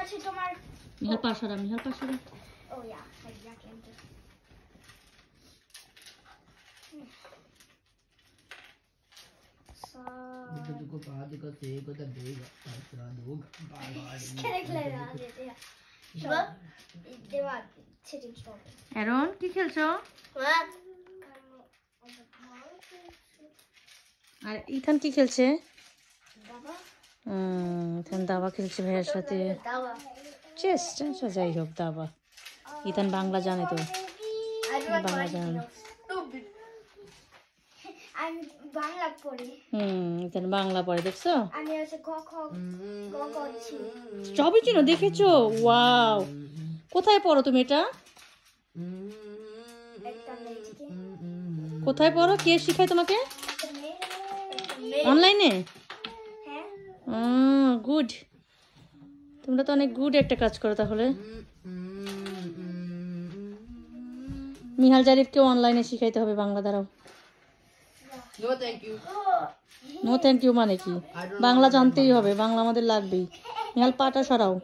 আছে তোমার মিহাল পাশারা ও ইয়া exactly को बाद को से को तक देगा दूसरा दो करेक्ट लगा देते हैं शुभ देवा सेटिंग स्टॉप এরন কি খেলছো আর ইথান কি খেলছে দাবা ইথান দাবা খেলছে ভাইয়ের সাথে দাবা চেস যাই হোক দাবা ইথান বাংলা জানে তো বাংলা জানে আমি বাংলা পড়ি ইথান বাংলা পড়ে দেখছো আমি হচ্ছে ক খ গ গ ছি সবই চিনো দেখেছো ওয়াও কোথায় পড়ো তুমি এটা একটা মেয়েকে কোথায় পড়ো কে শেখায় তোমাকে অনলাইনে হ্যাঁ গুড তোমরা তো অনেক গুড একটা কাজ করো তাহলে মিহাল জারিফকেও অনলাইনে শিখাইতে হবে বাংলা দ্বারাও নো থ্যাংক ইউ মানে কি বাংলা জানতেই হবে বাংলা আমাদের লাগবেই মিহাল পাটা সরাও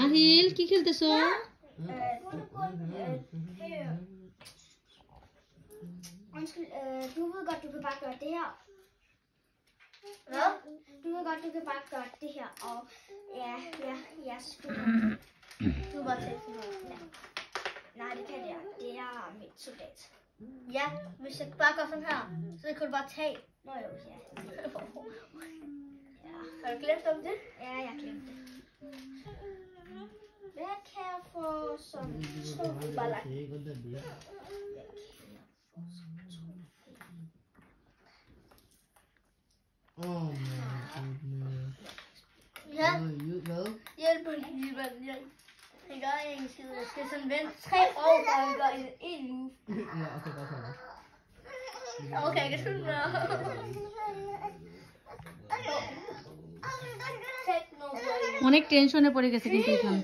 আহিল কি খেলতেছো Du vil godt, du kan bare gøre det her. Du vil godt, du kan bare gøre det her. Og ja, du vil bare tage sådan noget. Ja. Nej, det kan jeg. Det er mit soldat. Ja, hvis jeg bare gør sådan her, så kan du bare tage. Nå jo, ja. Ja. Har du glemt om det? Ja, jeg har glemt det. Hvad kan jeg få som to baller? Oh my goodness. Ja. You go. Hjælp mig. Jeg gør en skid. Jeg skal sådan vente 3 år, og jeg gør en move. Ja, okay, godt så. Okay, jeg kan sgu nå. অনেক টেনশনে পড়ে গেছে কিন্তু Ethan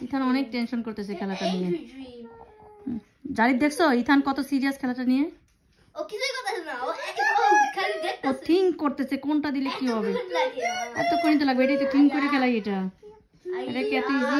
Ethan অনেক tension করতেছে খেলাটা নিয়ে জারিফ দেখছো ইথান কত সিরিয়াস খেলাটা নিয়ে ও থিঙ্ক করতেছে কোনটা দিলে কি হবে এতক্ষণই তো লাগবে এটাই তো থিঙ্ক করে খেলাই এটা এটা কি এত ইজি